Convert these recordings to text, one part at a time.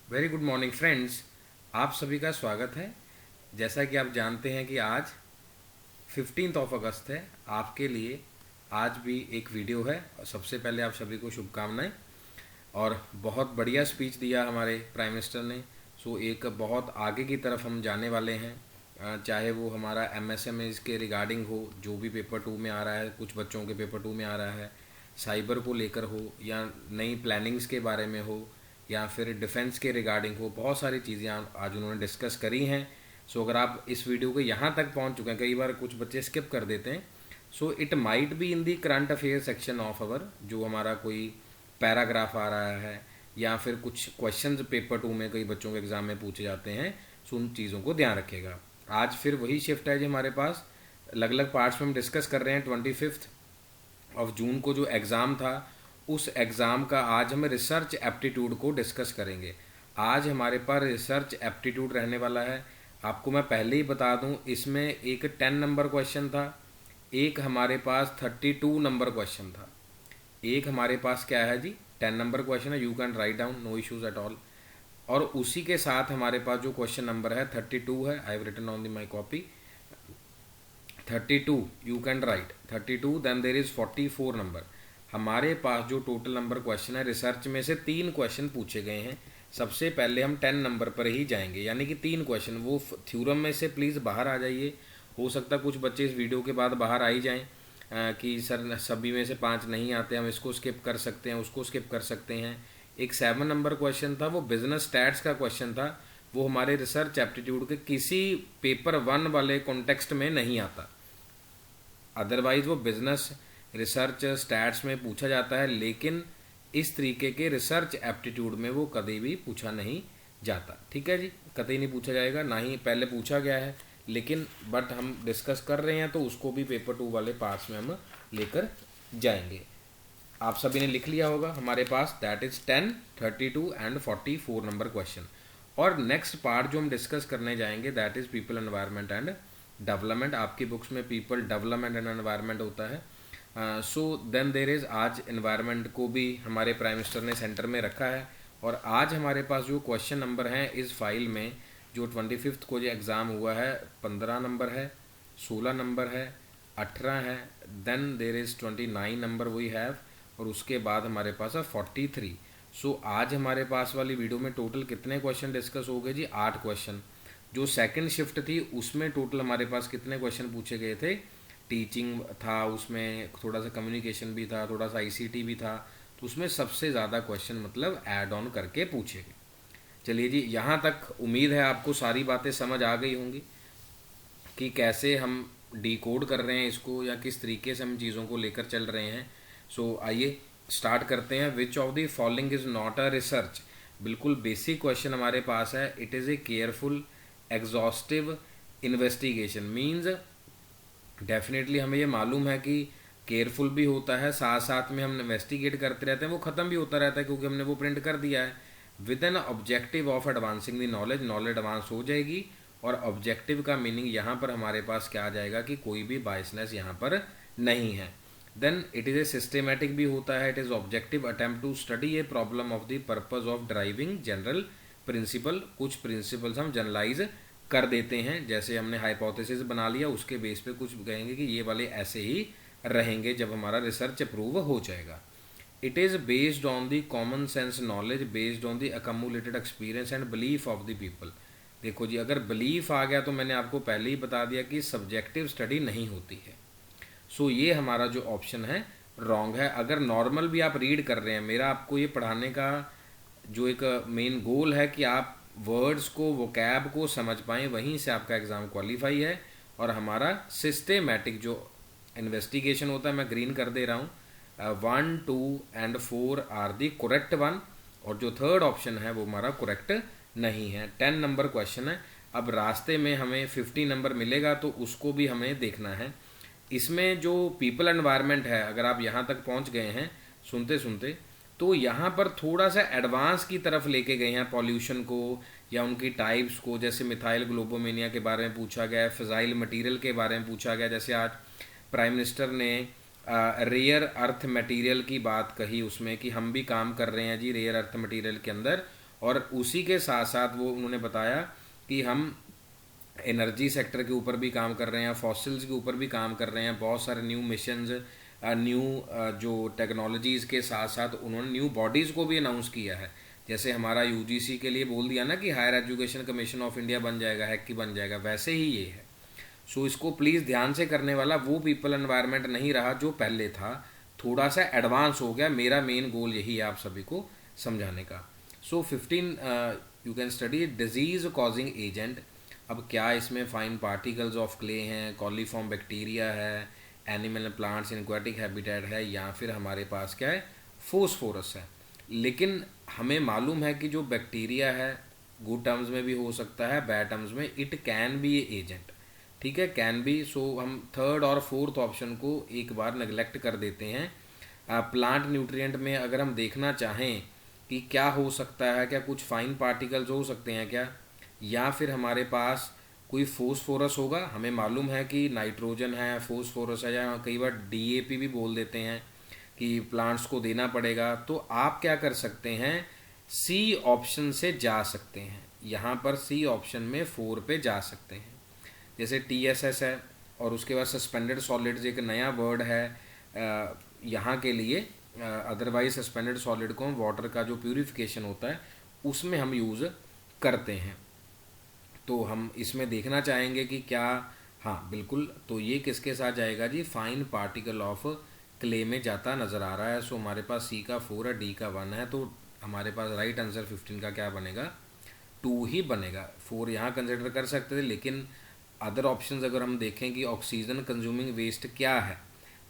Very good morning friends. आप सभी का स्वागत है। जैसा कि आप जानते हैं कि आज 15 अगस्त है। आपके लिए आज भी एक वीडियो है और सबसे पहले आप सभी को शुभकामनाएं। और बहुत बढ़िया स्पीच दिया हमारे प्राइम मिनिस्टर ने। सो एक बहुत आगे की तरफ हम जाने वाले हैं। चाहे वो हमारा एमएसएमई के रिगार्डिंग हो, जो भी पेपर 2 में आ रहा है, कुछ बच्चों के पेपर 2 में आ रहा है, साइबर को लेकर हो या नई प्लानिंग्स के बारे में हो या फिर डिफेंस के रिगार्डिंग हो, बहुत सारी चीज़ें आज उन्होंने डिस्कस करी हैं। सो अगर आप इस वीडियो के यहाँ तक पहुँच चुके हैं, कई बार कुछ बच्चे स्किप कर देते हैं। So it might be in the current affair section of our, जो हमारा कोई पैराग्राफ आ रहा है या फिर कुछ क्वेश्चंस पेपर 2 में कई बच्चों के एग्जाम में पूछे जाते हैं। सो उन चीज़ों को ध्यान रखिएगा। आज फिर वही शिफ्ट है जो हमारे पास अलग अलग पार्ट्स में हम डिस्कस कर रहे हैं। 25 जून को जो एग्ज़ाम था, उस एग्ज़ाम का आज हम रिसर्च एप्टीट्यूड को डिस्कस करेंगे। आज हमारे पास रिसर्च एप्टीट्यूड रहने वाला है। आपको मैं पहले ही बता दूं, इसमें एक 10 नंबर क्वेश्चन था, एक हमारे पास 32 नंबर क्वेश्चन था। एक हमारे पास क्या है जी, 10 नंबर क्वेश्चन है। You can write down, no issues at all. और उसी के साथ हमारे पास जो क्वेश्चन नंबर है 32 है। I have written on the my copy 32, you can write 32। Then there is 44 number. हमारे पास जो टोटल नंबर क्वेश्चन है, रिसर्च में से 3 क्वेश्चन पूछे गए हैं। सबसे पहले हम 10 नंबर पर ही जाएंगे, यानी कि 3 क्वेश्चन। वो थ्योरम में से प्लीज़ बाहर आ जाइए। हो सकता है कुछ बच्चे इस वीडियो के बाद बाहर आ ही जाएं कि सर सभी में से 5 नहीं आते, हम इसको स्किप कर सकते हैं, उसको स्किप कर सकते हैं। एक 7 नंबर क्वेश्चन था, वो बिजनेस स्टैट्स का क्वेश्चन था। वो हमारे रिसर्च एप्टीट्यूड के किसी पेपर 1 वाले कॉन्टेक्स्ट में नहीं आता। अदरवाइज वो बिजनेस रिसर्च स्टैट्स में पूछा जाता है, लेकिन इस तरीके के रिसर्च एप्टीट्यूड में वो कभी भी पूछा नहीं जाता। ठीक है जी, कतई नहीं पूछा जाएगा, ना ही पहले पूछा गया है। लेकिन बट हम डिस्कस कर रहे हैं तो उसको भी पेपर 2 वाले पार्ट्स में हम लेकर जाएंगे। आप सभी ने लिख लिया होगा हमारे पास, that is 10, 32 and 44 number question. और नेक्स्ट पार्ट जो हम डिस्कस करने जाएंगे, that is people environment and development. आपकी बुक्स में पीपल डेवलपमेंट एंड एनवायरनमेंट होता है। सो देन देर इज़, आज एनवायरनमेंट को भी हमारे प्राइम मिनिस्टर ने सेंटर में रखा है। और आज हमारे पास जो क्वेश्चन नंबर हैं इस फाइल में, जो 25 को जो एग्ज़ाम हुआ है, 15 नंबर है, 16 नंबर है, 18 है, then there is 29 number we have, और उसके बाद हमारे पास है 43। सो आज हमारे पास वाली वीडियो में टोटल कितने क्वेश्चन डिस्कस हो गए जी? 8 क्वेश्चन। जो सेकंड शिफ्ट थी उसमें टोटल हमारे पास कितने क्वेश्चन पूछे गए थे? टीचिंग था, उसमें थोड़ा सा कम्युनिकेशन भी था, थोड़ा सा आईसीटी भी था। तो उसमें सबसे ज़्यादा क्वेश्चन मतलब ऐड ऑन करके पूछे गए। चलिए जी, यहाँ तक उम्मीद है आपको सारी बातें समझ आ गई होंगी कि कैसे हम डिकोड कर रहे हैं इसको, या किस तरीके से हम चीज़ों को लेकर चल रहे हैं। सो आइए स्टार्ट करते हैं। विच of the following is not a research? बिल्कुल बेसिक क्वेश्चन हमारे पास है। It is A careful exhaustive investigation. Means definitely हमें ये मालूम है कि केयरफुल भी होता है, साथ साथ में हम इन्वेस्टिगेट करते रहते हैं, वो ख़त्म भी होता रहता है क्योंकि हमने वो प्रिंट कर दिया है। With an objective of advancing the knowledge, knowledge advance हो जाएगी। और ऑब्जेक्टिव का मीनिंग यहाँ पर हमारे पास क्या आ जाएगा कि कोई भी बायसनेस यहाँ पर नहीं है। Then it is a systematic भी होता है। It is objective attempt to study a problem of the purpose of driving general principle. कुछ प्रिंसिपल्स हम जनरलाइज कर देते हैं, जैसे हमने हाइपोथेसिस बना लिया, उसके बेस पे कुछ कहेंगे कि ये वाले ऐसे ही रहेंगे जब हमारा रिसर्च अप्रूव हो जाएगा। It is based on the common sense knowledge, based on the accumulated experience and belief of the people. देखो जी, अगर बिलीफ आ गया तो मैंने आपको पहले ही बता दिया कि सब्जेक्टिव स्टडी नहीं होती है। सो ये हमारा जो ऑप्शन है रॉन्ग है। अगर नॉर्मल भी आप रीड कर रहे हैं, मेरा आपको ये पढ़ाने का जो एक मेन गोल है कि आप वर्ड्स को, वोकैब को समझ पाएँ, वहीं से आपका एग्ज़ाम क्वालिफाई है। और हमारा सिस्टेमेटिक जो इन्वेस्टिगेशन होता है, मैं ग्रीन कर दे रहा हूँ, 1, 2 and 4 are the correct one. और जो थर्ड ऑप्शन है वो हमारा करेक्ट नहीं है। 10 नंबर क्वेश्चन है। अब रास्ते में हमें 50 नंबर मिलेगा तो उसको भी हमें देखना है। इसमें जो पीपल एनवायरनमेंट है, अगर आप यहाँ तक पहुँच गए हैं सुनते सुनते, तो यहाँ पर थोड़ा सा एडवांस की तरफ लेके गए हैं पॉल्यूशन को या उनकी टाइप्स को। जैसे मिथाइल ग्लोबोमेनिया के बारे में पूछा गया है, फिजाइल मटेरियल के बारे में पूछा गया। जैसे आज प्राइम मिनिस्टर ने रेयर अर्थ मटेरियल की बात कही उसमें, कि हम भी काम कर रहे हैं जी रेयर अर्थ मटेरियल के अंदर, और उसी के साथ साथ वो उन्होंने बताया कि हम एनर्जी सेक्टर के ऊपर भी काम कर रहे हैं, फॉसिल्स के ऊपर भी काम कर रहे हैं, बहुत सारे न्यू मिशंस, न्यू जो टेक्नोलॉजीज़ के साथ साथ उन्होंने न्यू बॉडीज़ को भी अनाउंस किया है। जैसे हमारा यूजीसी के लिए बोल दिया ना कि higher education commission of India बन जाएगा, हैक की बन जाएगा, वैसे ही ये है। सो इसको प्लीज़ ध्यान से करने वाला वो पीपल एनवायरनमेंट नहीं रहा जो पहले था, थोड़ा सा एडवांस हो गया। मेरा मेन गोल यही है आप सभी को समझाने का। सो 15 you can study disease causing agent. अब क्या इसमें फाइन पार्टिकल्स ऑफ क्ले हैं, कॉलीफॉर्म बैक्टीरिया है, एनिमल प्लांट्स इनक्वेटिक हैबिटेट है, या फिर हमारे पास क्या है, फोस्फोरस है। लेकिन हमें मालूम है कि जो बैक्टीरिया है गुड टर्म्स में भी हो सकता है, बैड टर्म्स में, it can be A agent. ठीक है, कैन बी। सो हम थर्ड और फोर्थ ऑप्शन को एक बार नेग्लेक्ट कर देते हैं। प्लांट न्यूट्रिएंट में अगर हम देखना चाहें कि क्या हो सकता है, क्या कुछ फाइन पार्टिकल्स हो सकते हैं क्या, या फिर हमारे पास कोई फोस्फोरस होगा। हमें मालूम है कि नाइट्रोजन है, फोस्फोरस है, या कई बार डीएपी भी बोल देते हैं कि प्लांट्स को देना पड़ेगा। तो आप क्या कर सकते हैं, सी ऑप्शन से जा सकते हैं। यहाँ पर सी ऑप्शन में 4 पे जा सकते हैं। जैसे टीएसएस है, और उसके बाद सस्पेंडेड सॉलिड्स एक नया वर्ड है यहाँ के लिए। अदरवाइज सस्पेंडेड सॉलिड को वाटर का जो प्यूरिफिकेशन होता है उसमें हम यूज़ करते हैं। तो हम इसमें देखना चाहेंगे कि क्या, हाँ बिल्कुल, तो ये किसके साथ जाएगा जी, फाइन पार्टिकल ऑफ क्ले में जाता नज़र आ रहा है। सो हमारे पास सी का 4 है, डी का 1 है, तो हमारे पास राइट आंसर 15 का क्या बनेगा, 2 ही बनेगा। 4 यहाँ कंसिडर कर सकते थे, लेकिन अदर ऑप्शंस अगर हम देखें कि ऑक्सीजन कंज्यूमिंग वेस्ट क्या है,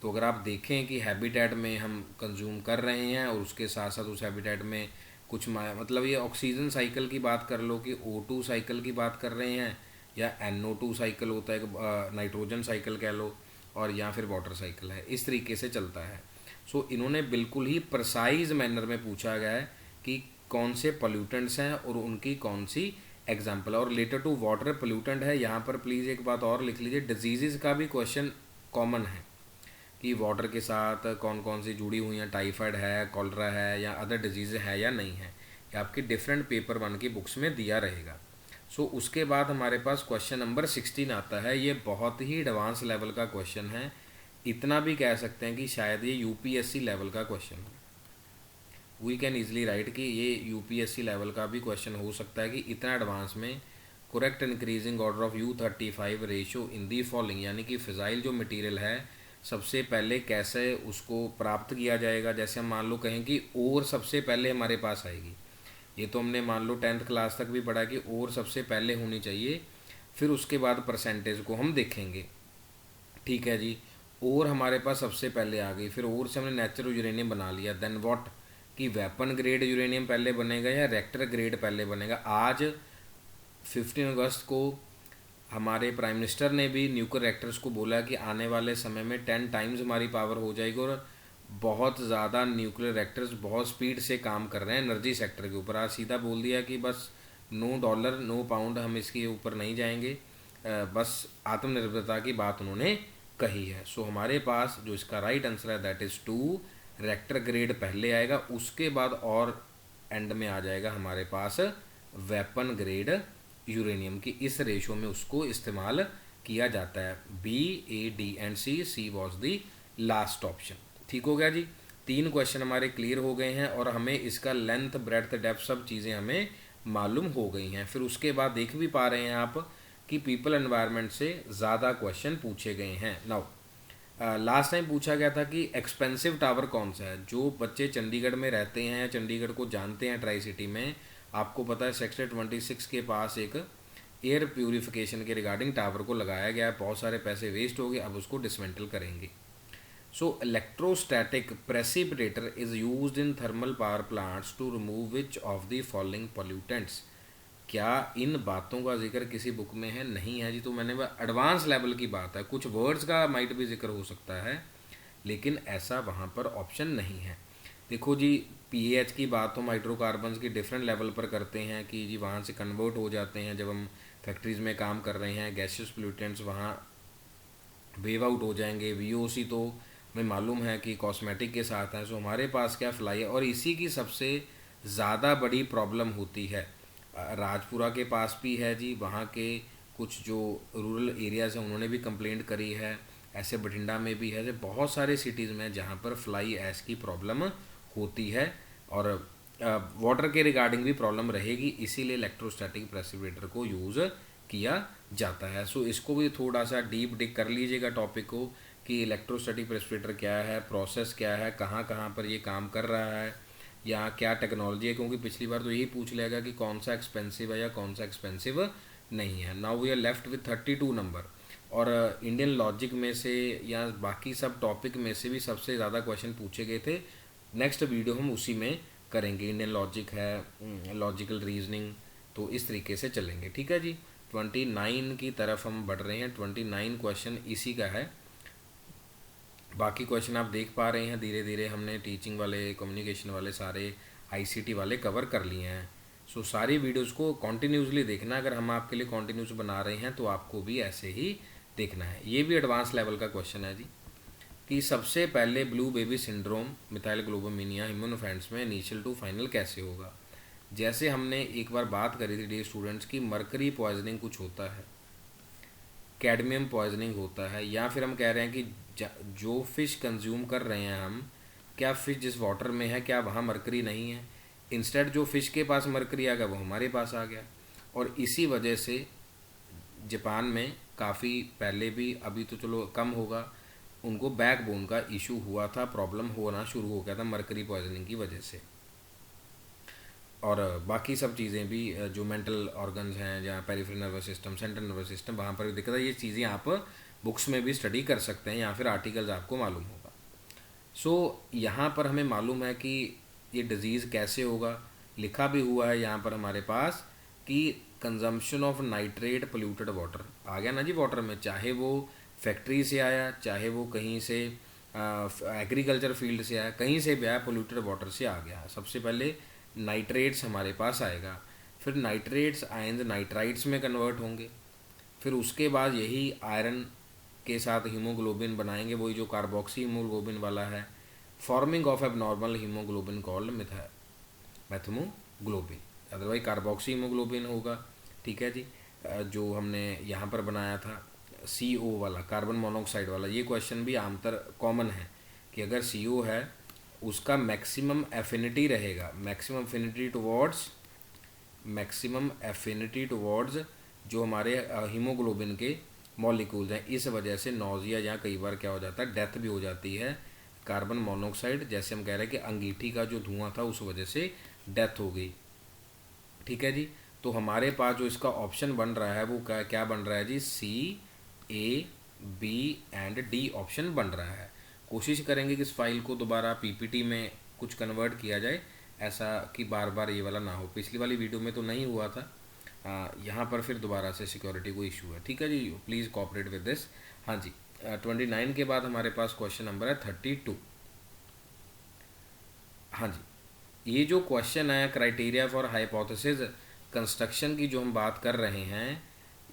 तो अगर आप देखें कि हैबिटेट में हम कंज्यूम कर रहे हैं और उसके साथ साथ उस हैबिटेट में कुछ मतलब ये ऑक्सीजन साइकिल की बात कर लो कि O2 साइकिल की बात कर रहे हैं, या NO2 साइकिल होता है, नाइट्रोजन साइकिल कह लो, और या फिर वाटर साइकिल है, इस तरीके से चलता है। सो इन्होंने बिल्कुल ही प्रिसाइज मैनर में पूछा गया है कि कौन से पोल्यूटेंट्स हैं और उनकी कौन सी एग्जाम्पल। और रिलेटेड टू वाटर पोल्यूटेंट है, यहाँ पर प्लीज़ एक बात और लिख लीजिए, डिजीज़ का भी क्वेश्चन कॉमन है कि वाटर के साथ कौन कौन सी जुड़ी हुई हैं, टाइफाइड है, कॉलरा है, या अदर डिजीज़ है या नहीं है, ये आपकी डिफरेंट पेपर 1 की बुक्स में दिया रहेगा। सो उसके बाद हमारे पास क्वेश्चन नंबर 16 आता है। ये बहुत ही एडवांस लेवल का क्वेश्चन है, इतना भी कह सकते हैं कि शायद ये यूपीएससी लेवल का क्वेश्चन है। वी कैन ईजिली राइट कि ये यूपीएससी लेवल का भी क्वेश्चन हो सकता है कि इतना एडवांस में correct increasing order of U35 ratio in the following, यानी कि फिजाइल जो मटेरियल है सबसे पहले कैसे उसको प्राप्त किया जाएगा। जैसे हम मान लो कहें कि और सबसे पहले हमारे पास आएगी, ये तो हमने मान लो 10th क्लास तक भी पढ़ा कि और सबसे पहले होनी चाहिए, फिर उसके बाद परसेंटेज को हम देखेंगे। ठीक है जी, और हमारे पास सबसे पहले आ गई, फिर और से हमने नेचुरल यूरेनियम बना लिया, देन व्हाट, कि वेपन ग्रेड यूरेनियम पहले बनेगा या रिएक्टर ग्रेड पहले बनेगा। आज 15 अगस्त को हमारे प्राइम मिनिस्टर ने भी न्यूक्लियर रिएक्टर्स को बोला कि आने वाले समय में 10 टाइम्स हमारी पावर हो जाएगी, और बहुत ज़्यादा न्यूक्लियर रिएक्टर्स बहुत स्पीड से काम कर रहे हैं एनर्जी सेक्टर के ऊपर। आज सीधा बोल दिया कि बस $no no पाउंड, हम इसके ऊपर नहीं जाएंगे, बस आत्मनिर्भरता की बात उन्होंने कही है। सो हमारे पास जो इसका राइट आंसर है दैट इज़ 2, रिएक्टर ग्रेड पहले आएगा, उसके बाद और एंड में आ जाएगा हमारे पास वेपन ग्रेड यूरेनियम की। इस रेशो में उसको इस्तेमाल किया जाता है। B, A, D and C was the last option. ठीक हो गया जी, 3 क्वेश्चन हमारे क्लियर हो गए हैं और हमें इसका लेंथ, ब्रेड्थ, डेप्थ सब चीज़ें हमें मालूम हो गई हैं। फिर उसके बाद देख भी पा रहे हैं आप कि पीपल एनवायरनमेंट से ज़्यादा क्वेश्चन पूछे गए हैं। नाउ लास्ट टाइम पूछा गया था कि एक्सपेंसिव टावर कौन सा है। जो बच्चे चंडीगढ़ में रहते हैं या चंडीगढ़ को जानते हैं ट्राई सिटी में, आपको पता है सेक्टर 26 के पास एक एयर प्यूरिफिकेशन के रिगार्डिंग टावर को लगाया गया है। बहुत सारे पैसे वेस्ट हो गए, अब उसको डिसमेंटल करेंगे। So electrostatic precipitator is used in thermal power plants to remove which of the following pollutants. क्या इन बातों का जिक्र किसी बुक में है? नहीं है जी। तो मैंने एडवांस लेवल की बात है, कुछ वर्ड्स का माइट भी जिक्र हो सकता है, लेकिन ऐसा वहाँ पर ऑप्शन नहीं है। देखो जी, पीएच की बात हम हाइड्रोकार्बन्स की डिफरेंट लेवल पर करते हैं कि जी वहाँ से कन्वर्ट हो जाते हैं जब हम फैक्ट्रीज़ में काम कर रहे हैं, गैसियस पोल्यूटेंट्स वहाँ वेव आउट हो जाएंगे। वीओसी तो हमें मालूम है कि कॉस्मेटिक के साथ है। सो हमारे पास क्या फ्लाई है, और इसी की सबसे ज़्यादा बड़ी प्रॉब्लम होती है। राजपुरा के पास भी है जी, वहाँ के कुछ जो रूरल एरियाज़ हैं उन्होंने भी कंप्लेंट करी है, ऐसे बठिंडा में भी है, ऐसे बहुत सारे सिटीज़ में जहाँ पर फ्लाई ऐश की प्रॉब्लम होती है। और वाटर के रिगार्डिंग भी प्रॉब्लम रहेगी, इसीलिए इलेक्ट्रोस्टैटिक प्रेसिपिटेटर को यूज़ किया जाता है। सो इसको भी थोड़ा सा डीप डिग कर लीजिएगा टॉपिक को कि इलेक्ट्रोस्टैटिक प्रेसिपिटेटर क्या है, प्रोसेस क्या है, कहाँ कहाँ पर ये काम कर रहा है, या क्या टेक्नोलॉजी है, क्योंकि पिछली बार तो यही पूछ लेगा कि कौन सा एक्सपेंसिव है या कौन सा एक्सपेंसिव नहीं है। Now we are left with 32 number. और इंडियन लॉजिक में से या बाकी सब टॉपिक में से भी सबसे ज़्यादा क्वेश्चन पूछे गए थे। नेक्स्ट वीडियो हम उसी में करेंगे, इंडियन लॉजिक है, लॉजिकल रीजनिंग, तो इस तरीके से चलेंगे। ठीक है जी, 29 की तरफ हम बढ़ रहे हैं। 29 क्वेश्चन इसी का है। बाकी क्वेश्चन आप देख पा रहे हैं, धीरे धीरे हमने टीचिंग वाले, कम्युनिकेशन वाले, सारे आईसीटी वाले कवर कर लिए हैं। सो सारी वीडियोज़ को कॉन्टीन्यूसली देखना। अगर हम आपके लिए कॉन्टीन्यूस बना रहे हैं तो आपको भी ऐसे ही देखना है। ये भी एडवांस लेवल का क्वेश्चन है जी, कि सबसे पहले ब्लू बेबी सिंड्रोम मिथाइल ग्लोबोमिनिया इम्यूनोफेंट्स में इनिशियल टू फाइनल कैसे होगा। जैसे हमने एक बार बात करी थी डियर स्टूडेंट्स की, मरकरी पॉइजनिंग कुछ होता है, कैडमियम पॉइजनिंग होता है, या फिर हम कह रहे हैं कि जो फिश कंज्यूम कर रहे हैं हम, क्या फिश जिस वाटर में है क्या वहाँ मरकरी नहीं है, इंस्टेड जो फिश के पास मरकरी आ गया वो हमारे पास आ गया। और इसी वजह से जापान में काफ़ी पहले भी, अभी तो चलो कम होगा, उनको बैकबोन का इशू हुआ था, प्रॉब्लम होना शुरू हो गया था मरकरी पॉइजनिंग की वजह से। और बाकी सब चीज़ें भी जो मेंटल ऑर्गन्स हैं, जहाँ peripheral nervous system, central nervous system, वहाँ पर भी दिक्कत है। ये चीज़ें आप बुक्स में भी स्टडी कर सकते हैं या फिर आर्टिकल्स आपको मालूम होगा। सो यहाँ पर हमें मालूम है कि ये डिज़ीज़ कैसे होगा, लिखा भी हुआ है यहाँ पर हमारे पास कि consumption of nitrate polluted water आ गया ना जी वाटर में, चाहे वो फैक्ट्री से आया, चाहे वो कहीं से एग्रीकल्चर फील्ड से आया, कहीं से भी आया, पोल्यूटेड वाटर से आ गया। सबसे पहले नाइट्रेट्स हमारे पास आएगा, फिर नाइट्रेट्स आयंस नाइट्राइट्स में कन्वर्ट होंगे, फिर उसके बाद यही आयरन के साथ हीमोग्लोबिन बनाएंगे, वही जो कार्बोक्सी हीमोग्लोबिन वाला है, forming of abnormal haemoglobin called methaemoglobin, otherwise carboxyhaemoglobin होगा। ठीक है जी, जो हमने यहाँ पर बनाया था CO वाला, कार्बन मोनोऑक्साइड वाला, ये क्वेश्चन भी आमतर कॉमन है कि अगर CO है उसका मैक्सिमम एफिनिटी रहेगा, मैक्सिमम एफिनिटी टुवर्ड्स जो हमारे हीमोग्लोबिन के मॉलिक्यूल्स हैं। इस वजह से नौजिया या कई बार क्या हो जाता है, डेथ भी हो जाती है। कार्बन मोनोऑक्साइड, जैसे हम कह रहे हैं कि अंगीठी का जो धुआं था उस वजह से डेथ हो गई। ठीक है जी, तो हमारे पास जो इसका ऑप्शन बन रहा है वो क्या बन रहा है जी, C, A, B and D option बन रहा है। कोशिश करेंगे कि इस फाइल को दोबारा PPT में कुछ कन्वर्ट किया जाए, ऐसा कि बार बार ये वाला ना हो। पिछली वाली वीडियो में तो नहीं हुआ था, यहाँ पर फिर दोबारा से सिक्योरिटी को इशू है। ठीक है जी, प्लीज़ कोऑपरेट विद दिस। हाँ जी, 29 के बाद हमारे पास क्वेश्चन नंबर है 32। हाँ जी, ये जो क्वेश्चन है क्राइटेरिया फॉर हाइपोथेसिस कंस्ट्रक्शन की जो हम बात कर रहे हैं,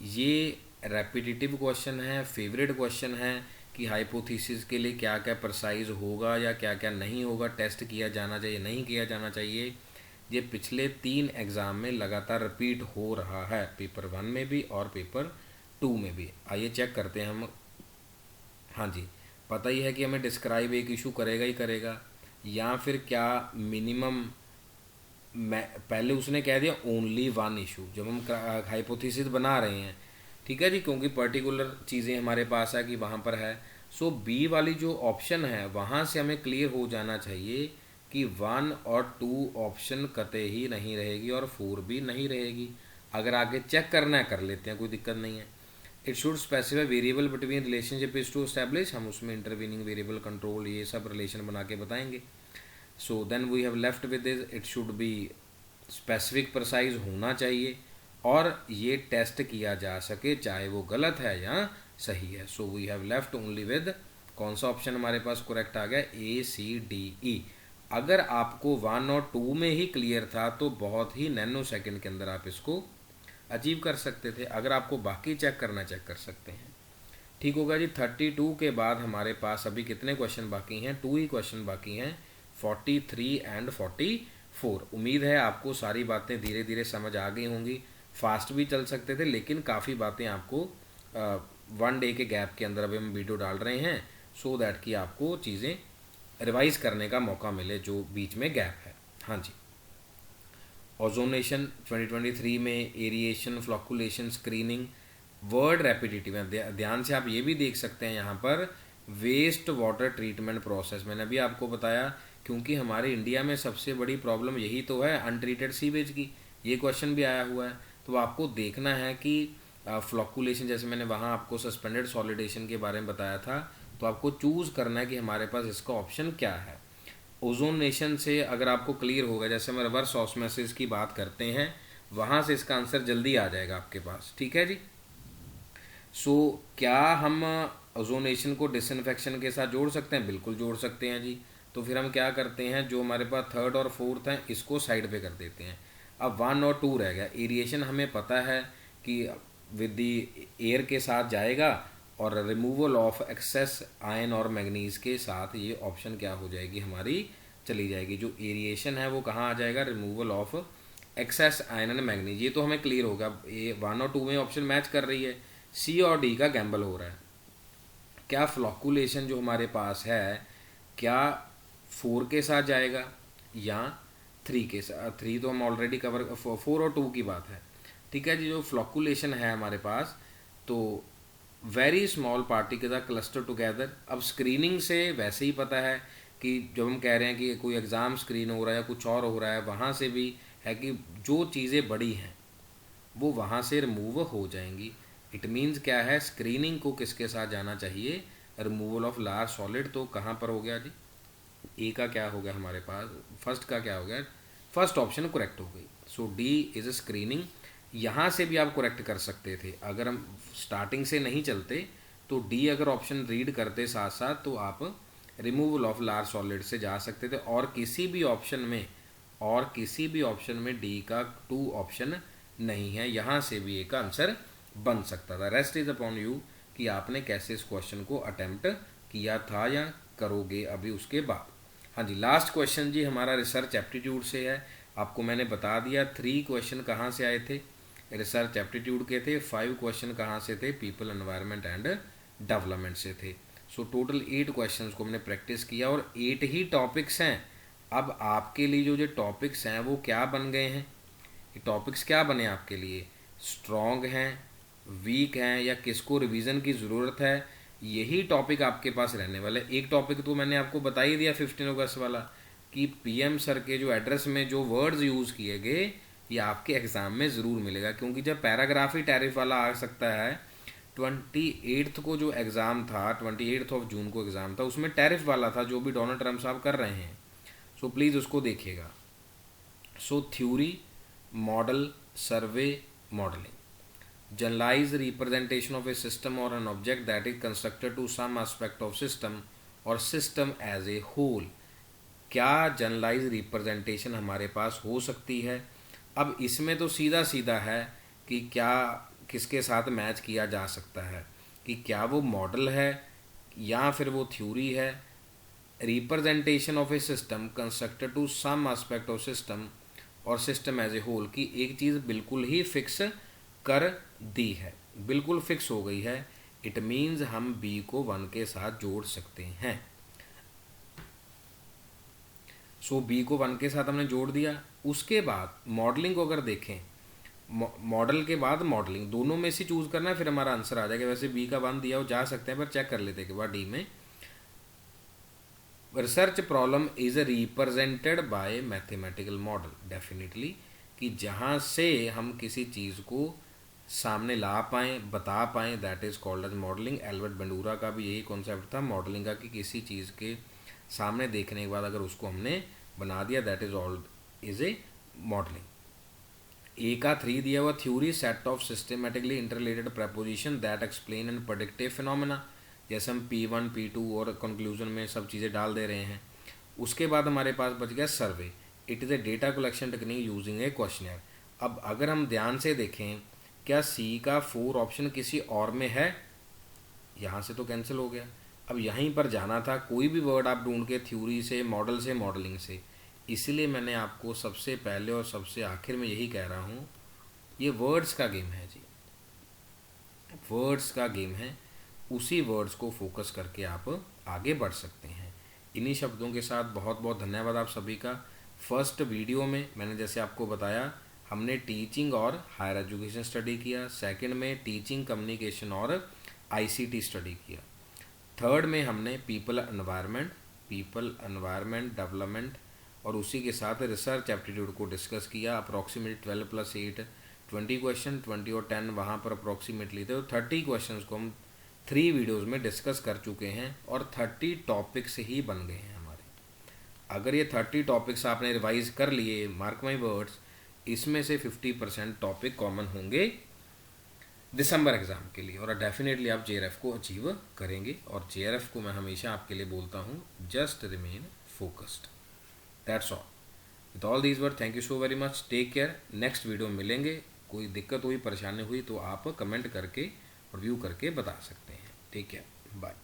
ये रेपिटेटिव क्वेश्चन है, फेवरेट क्वेश्चन है कि हाइपोथेसिस के लिए क्या क्या प्रिसाइज होगा या क्या क्या नहीं होगा, टेस्ट किया जाना चाहिए नहीं किया जाना चाहिए। ये पिछले 3 एग्ज़ाम में लगातार रिपीट हो रहा है, पेपर 1 में भी और पेपर 2 में भी। आइए चेक करते हैं हम। हाँ जी, पता ही है कि हमें डिस्क्राइब एक इशू करेगा ही करेगा, या फिर क्या मिनिमम, पहले उसने कह दिया ओनली 1 इशू जब हम हाइपोथेसिस बना रहे हैं। ठीक है जी, क्योंकि पर्टिकुलर चीज़ें हमारे पास है कि वहाँ पर है। सो B वाली जो ऑप्शन है वहाँ से हमें क्लियर हो जाना चाहिए कि 1 और 2 ऑप्शन कतई ही नहीं रहेगी और 4 भी नहीं रहेगी। अगर आगे चेक करना है कर लेते हैं, कोई दिक्कत नहीं है। It should specify variable between relationship is to establish, हम उसमें इंटरवीनिंग वेरिएबल, कंट्रोल, ये सब रिलेशन बना के बताएंगे। So then we have left with this, it should be specific precise होना चाहिए और ये टेस्ट किया जा सके चाहे वो गलत है या सही है। So we have left only with, कौन सा ऑप्शन हमारे पास करेक्ट आ गया, ACDE। अगर आपको 1 और 2 में ही क्लियर था तो बहुत ही नैनो सेकेंड के अंदर आप इसको अचीव कर सकते थे। अगर आपको बाकी चेक करना, चेक कर सकते हैं। ठीक होगा जी, 32 के बाद हमारे पास अभी कितने क्वेश्चन बाकी हैं, 2 ही क्वेश्चन बाकी हैं, 43 एंड 44। 4। उम्मीद है आपको सारी बातें धीरे धीरे समझ आ गई होंगी। फास्ट भी चल सकते थे, लेकिन काफ़ी बातें आपको 1 डे के गैप के अंदर अभी हम वीडियो डाल रहे हैं, सो दैट कि आपको चीज़ें रिवाइज करने का मौका मिले जो बीच में गैप है। हाँ जी, ओजोनेशन 2023 में aeration, flocculation, screening, word repetitive है। ध्यान से आप ये भी देख सकते हैं यहाँ पर वेस्ट वाटर ट्रीटमेंट प्रोसेस। मैंने अभी आपको बताया, क्योंकि हमारे इंडिया में सबसे बड़ी प्रॉब्लम यही तो है अनट्रीटेड सीवेज की। ये क्वेश्चन भी आया हुआ है, तो आपको देखना है कि फ्लॉकुलेशन, जैसे मैंने वहाँ आपको सस्पेंडेड सॉलिडेशन के बारे में बताया था, तो आपको चूज़ करना है कि हमारे पास इसका ऑप्शन क्या है। ओजोनेशन से अगर आपको क्लियर होगा, जैसे हम रिवर्स ऑस्मोसिस की बात करते हैं, वहाँ से इसका आंसर जल्दी आ जाएगा आपके पास। ठीक है जी। सो क्या हम ओजोनेशन को डिसइंफेक्शन के साथ जोड़ सकते हैं? बिल्कुल जोड़ सकते हैं जी। तो फिर हम क्या करते हैं, जो हमारे पास थर्ड और फोर्थ है इसको साइड पे कर देते हैं। अब 1 और 2 रह गया। एरिएशन हमें पता है कि विद दी एयर के साथ जाएगा, और रिमूवल ऑफ एक्सेस आयन और मैग्नीज के साथ ये ऑप्शन क्या हो जाएगी हमारी, चली जाएगी। जो एरिएशन है वो कहाँ आ जाएगा, removal of excess ion and manganese. ये तो हमें क्लियर होगा, ये 1 और 2 में ऑप्शन मैच कर रही है। सी और डी का गैम्बल हो रहा है। क्या फ्लॉकुलेशन जो हमारे पास है, क्या 4 के साथ जाएगा या 3 के साथ? 3 तो हम ऑलरेडी कवर, 4 और 2 की बात है। ठीक है जी। जो फ्लॉकुलेशन है हमारे पास, तो very small particles are cluster together. अब स्क्रीनिंग से वैसे ही पता है कि जब हम कह रहे हैं कि कोई एग्ज़ाम स्क्रीन हो रहा है या कुछ और हो रहा है, वहाँ से भी है कि जो चीज़ें बड़ी हैं वो वहाँ से रिमूव हो जाएंगी। इट मीन्स क्या है, स्क्रीनिंग को किसके साथ जाना चाहिए, रिमूवल ऑफ लार्ज सॉलिड। तो कहाँ पर हो गया जी, ए का क्या हो गया हमारे पास, फर्स्ट का क्या हो गया, फर्स्ट ऑप्शन करेक्ट हो गई। सो डी इज स्क्रीनिंग। यहाँ से भी आप करेक्ट कर सकते थे, अगर हम स्टार्टिंग से नहीं चलते तो डी अगर ऑप्शन रीड करते साथ साथ, तो आप रिमूवल ऑफ लार्ज सॉलिड से जा सकते थे। और किसी भी ऑप्शन में डी का 2 ऑप्शन नहीं है, यहाँ से भी ए का आंसर बन सकता था। रेस्ट इज अपॉन यू कि आपने कैसे इस क्वेश्चन को अटेम्प्ट किया था या करोगे अभी उसके बाद। हाँ जी, लास्ट क्वेश्चन जी हमारा रिसर्च एप्टीट्यूड से है। आपको मैंने बता दिया 3 क्वेश्चन कहाँ से आए थे, रिसर्च एप्टीट्यूड के थे। 5 क्वेश्चन कहाँ से थे, पीपल, एनवायरनमेंट एंड डेवलपमेंट से थे। सो टोटल 8 क्वेश्चंस को हमने प्रैक्टिस किया, और 8 ही टॉपिक्स हैं। अब आपके लिए जो टॉपिक्स हैं वो क्या बन गए हैं, ये टॉपिक्स क्या बने आपके लिए, स्ट्रॉन्ग हैं, वीक हैं, या किसको रिवीजन की ज़रूरत है, यही टॉपिक आपके पास रहने वाले। एक टॉपिक तो मैंने आपको बता ही दिया 15 अगस्त वाला, कि पीएम सर के जो एड्रेस में जो वर्ड्स यूज़ किए गए, ये आपके एग्ज़ाम में ज़रूर मिलेगा। क्योंकि जब पैराग्राफी टैरिफ वाला आ सकता है, 28 को जो एग्ज़ाम था, 28 ऑफ जून को एग्ज़ाम था, उसमें टैरिफ वाला था जो भी डोनाल्ड ट्रम्प साहब कर रहे हैं। सो प्लीज़ उसको देखिएगा। सो theory, model, survey, modelling, generalized representation of a system or an object that is constructed to some aspect of system और system as a whole। क्या जनरलाइज रिप्रेजेंटेशन हमारे पास हो सकती है? अब इसमें तो सीधा सीधा है कि क्या किसके साथ मैच किया जा सकता है, कि क्या वो मॉडल है या फिर वो थ्योरी है। Representation of a system constructed to some aspect of system और सिस्टम एज ए होल की एक चीज़ बिल्कुल ही फिक्स कर दी है, बिल्कुल फिक्स हो गई है। इट मीन्स हम बी को 1 के साथ जोड़ सकते हैं। सो बी को 1 के साथ हमने जोड़ दिया। उसके बाद मॉडलिंग को अगर देखें, मॉडल के बाद मॉडलिंग, दोनों में से चूज करना है, फिर हमारा आंसर आ जाएगा। वैसे बी का 1 दिया हो जा सकते हैं, पर चेक कर लेते के बाद डी में। Research problem is represented by mathematical model, definitely, कि जहाँ से हम किसी चीज़ को सामने ला पाएँ, बता पाएँ, that is called as modelling. Albert Bandura का भी यही कॉन्सेप्ट था मॉडलिंग का, कि किसी चीज़ के सामने देखने के बाद अगर उसको हमने बना दिया, that is all is a modelling. A का 3 दिया हुआ, theory, set of systematically interrelated proposition that explain and predictive phenomena. जैसे हम P1 P2 और कंक्लूजन में सब चीज़ें डाल दे रहे हैं। उसके बाद हमारे पास बच गया survey. It is a data collection technique using a questionnaire. अब अगर हम ध्यान से देखें, क्या सी का 4 ऑप्शन किसी और में है? यहाँ से तो कैंसिल हो गया। अब यहीं पर जाना था, कोई भी वर्ड आप ढूंढ के, थ्योरी से, मॉडल से, मॉडलिंग से, इसलिए मैंने आपको सबसे पहले और सबसे आखिर में यही कह रहा हूँ, ये वर्ड्स का गेम है जी, वर्ड्स का गेम है। उसी वर्ड्स को फोकस करके आप आगे बढ़ सकते हैं। इन्हीं शब्दों के साथ बहुत बहुत धन्यवाद आप सभी का। फर्स्ट वीडियो में मैंने जैसे आपको बताया, हमने टीचिंग और हायर एजुकेशन स्टडी किया। सेकंड में टीचिंग कम्युनिकेशन और आईसीटी स्टडी किया। थर्ड में हमने पीपल एनवायरनमेंट डेवलपमेंट और उसी के साथ रिसर्च एप्टीट्यूड को डिस्कस किया। अप्रॉक्सीमेट 12+8 20 क्वेश्चन, 20 और 10 वहाँ पर अप्रॉक्सीमेटली थे। तो 30 क्वेश्चन को हम 3 वीडियोज़ में डिस्कस कर चुके हैं और 30 टॉपिक्स ही बन गए हैं हमारे। अगर ये 30 टॉपिक्स आपने रिवाइज कर लिए, मार्क माई वर्ड्स, इसमें से 50% टॉपिक कॉमन होंगे दिसंबर एग्ज़ाम के लिए और डेफिनेटली आप जेआरएफ को अचीव करेंगे। और जेआरएफ को मैं हमेशा आपके लिए बोलता हूँ, just remain focused, that's all. With all these word, thank you so very much, take care. Next video में मिलेंगे। कोई दिक्कत हुई, परेशानी हुई तो आप कमेंट करके और व्यू करके बता सकते हैं। Take care, bye.